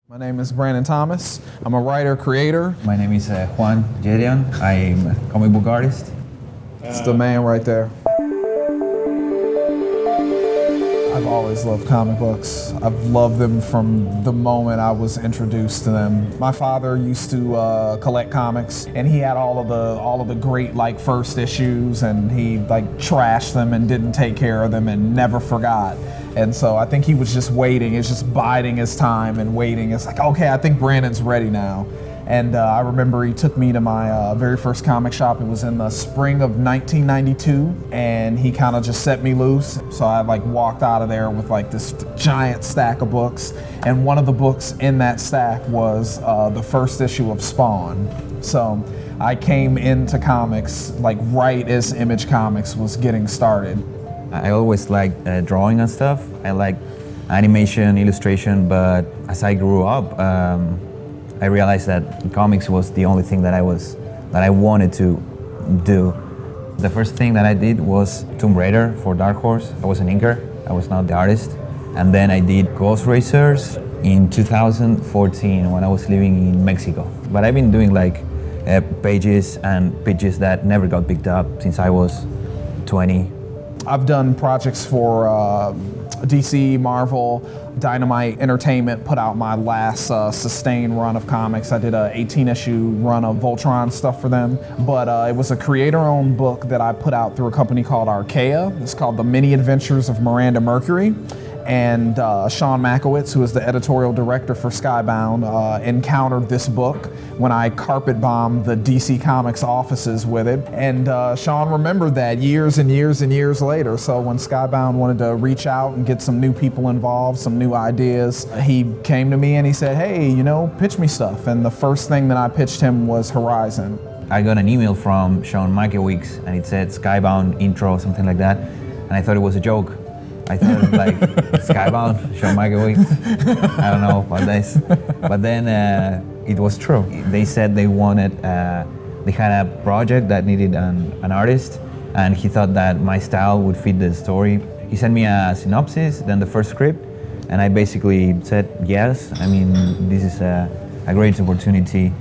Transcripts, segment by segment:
My name is Brandon Thomas. I'm a writer, creator. My name is Juan Gedeon. I'm a comic book artist. It's the man right there. I've always loved comic books. I've loved them from the moment I was introduced to them. My father used to collect comics, and he had all of the great first issues, and he trashed them and didn't take care of them and never forgot. And so I think he was just waiting. It's just biding his time and waiting. It's like, okay, I think Brandon's ready now. And I remember he took me to my very first comic shop. It was in the spring of 1992, and he kind of just set me loose. So I walked out of there with this giant stack of books, and one of the books in that stack was the first issue of Spawn. So I came into comics right as Image Comics was getting started. I always liked drawing and stuff. I like animation, illustration, but as I grew up, I realized that comics was the only thing that I wanted to do. The first thing that I did was Tomb Raider for Dark Horse. I was an inker, I was not the artist. And then I did Ghost Racers in 2014 when I was living in Mexico. But I've been doing pages and pitches that never got picked up since I was 20. I've done projects for DC, Marvel, Dynamite Entertainment, put out my last sustained run of comics. I did a 18-issue run of Voltron stuff for them, but it was a creator-owned book that I put out through a company called Archaea. It's called The Many Adventures of Miranda Mercury. And Sean Makowitz, who is the editorial director for Skybound, encountered this book when I carpet bombed the DC Comics offices with it. And Sean remembered that years and years and years later. So when Skybound wanted to reach out and get some new people involved, some new ideas, he came to me and he said, hey, pitch me stuff. And the first thing that I pitched him was Horizon. I got an email from Sean Makowitz and it said Skybound intro, something like that. And I thought it was a joke. I thought it was Skybound, Sean Makowitz. I don't know about this. But then it was true. They said they had a project that needed an artist, and he thought that my style would fit the story. He sent me a synopsis, then the first script, and I basically said yes. I mean, this is a great opportunity.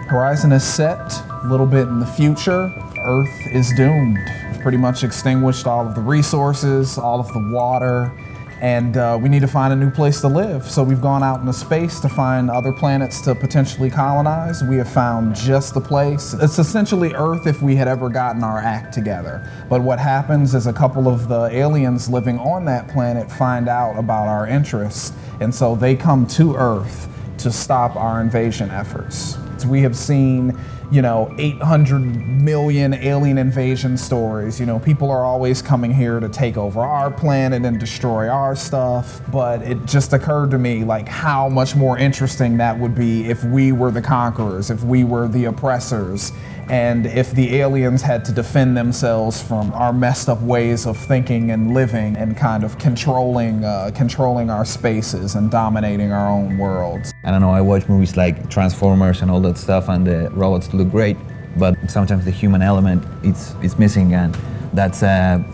Horizon is set a little bit in the future. Earth is doomed. We've pretty much extinguished all of the resources, all of the water, and we need to find a new place to live. So we've gone out into space to find other planets to potentially colonize. We have found just the place. It's essentially Earth if we had ever gotten our act together. But what happens is a couple of the aliens living on that planet find out about our interests, and so they come to Earth to stop our invasion efforts. We have seen 800 million alien invasion stories. People are always coming here to take over our planet and destroy our stuff. But it just occurred to me how much more interesting that would be if we were the conquerors, if we were the oppressors, and if the aliens had to defend themselves from our messed up ways of thinking and living and kind of controlling our spaces and dominating our own worlds. I don't know, I watch movies like Transformers and all that stuff, and the robots look great, but sometimes the human element it's missing, and that's a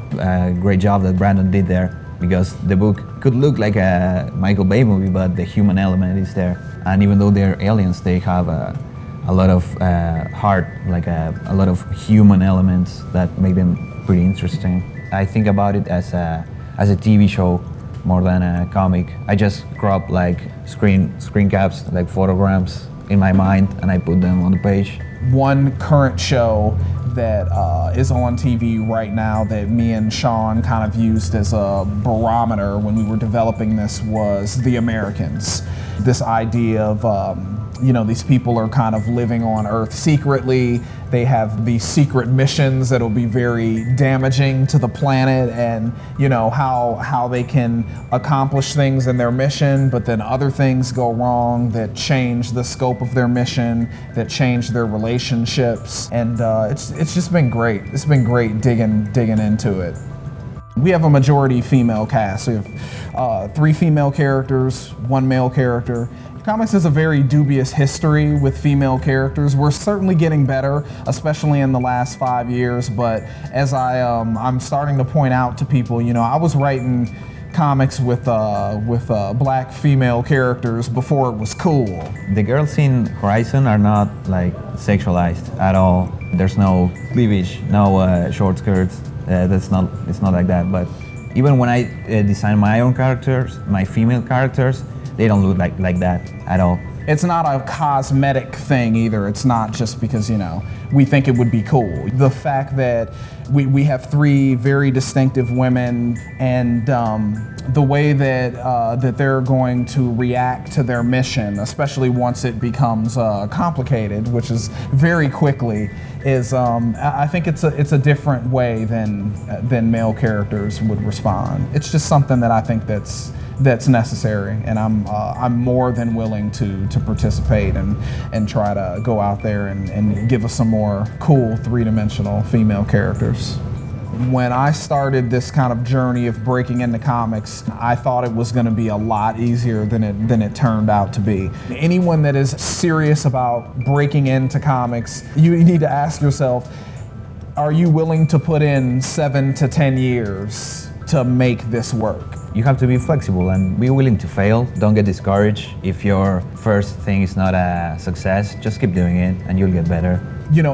great job that Brandon did there, because the book could look like a Michael Bay movie, but the human element is there. And even though they're aliens, they have a lot of heart, a lot of human elements that make them pretty interesting. I think about it as a TV show more than a comic. I just crop screen caps, photograms in my mind, and I put them on the page. One current show that is on TV right now that me and Sean kind of used as a barometer when we were developing this was The Americans. This idea of these people are kind of living on Earth secretly. They have these secret missions that'll be very damaging to the planet, and how they can accomplish things in their mission, but then other things go wrong that change the scope of their mission, that change their relationships, and it's just been great. It's been great digging into it. We have a majority female cast. We have 3 female characters, 1 male character. Comics has a very dubious history with female characters. We're certainly getting better, especially in the last 5 years, but as I'm starting to point out to people, I was writing comics with black female characters before it was cool. The girls in Horizon are not like sexualized at all. There's no cleavage, no short skirts. It's not like that. But even when I design my own characters, my female characters, they don't look like that at all. It's not a cosmetic thing either. It's not just because, we think it would be cool. The fact that we have three very distinctive women, and the way that they're going to react to their mission, especially once it becomes complicated, which is very quickly, is I think it's a different way than male characters would respond. It's just something that I think that's necessary, and I'm more than willing to participate and try to go out there and give us some more cool three-dimensional female characters. When I started this kind of journey of breaking into comics, I thought it was going to be a lot easier than it turned out to be. Anyone that is serious about breaking into comics, you need to ask yourself, are you willing to put in 7 to 10 years to make this work? You have to be flexible and be willing to fail. Don't get discouraged. If your first thing is not a success, just keep doing it and you'll get better.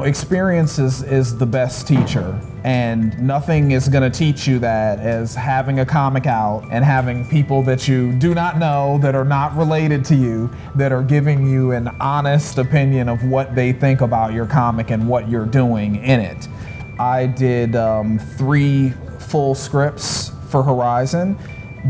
Experience is the best teacher, and nothing is going to teach you that as having a comic out and having people that you do not know, that are not related to you, that are giving you an honest opinion of what they think about your comic and what you're doing in it. I did 3 full scripts for Horizon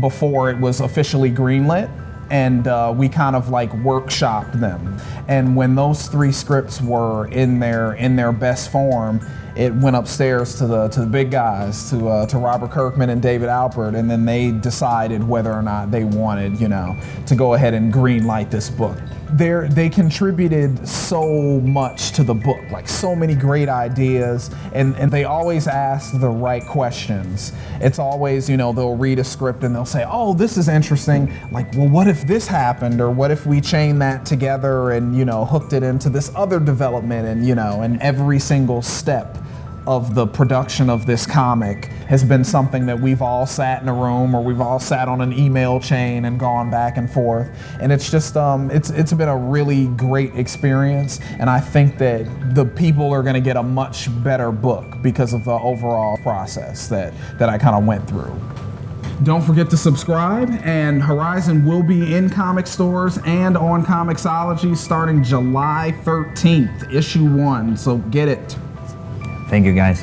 before it was officially greenlit, and we kind of like workshopped them. And when those 3 scripts were in their best form, it went upstairs to the big guys, to Robert Kirkman and David Alpert, and then they decided whether or not they wanted, to go ahead and greenlight this book. They contributed so much to the book, like so many great ideas, and they always ask the right questions. It's always, they'll read a script and they'll say, oh, this is interesting. Like, well, what if this happened? Or what if we chained that together and, hooked it into this other development? And every single step of the production of this comic has been something that we've all sat in a room, or we've all sat on an email chain and gone back and forth. And it's just, it's been a really great experience. And I think that the people are gonna get a much better book because of the overall process that I kind of went through. Don't forget to subscribe, and Horizon will be in comic stores and on Comixology starting July 13th, issue 1, so get it. Thank you, guys.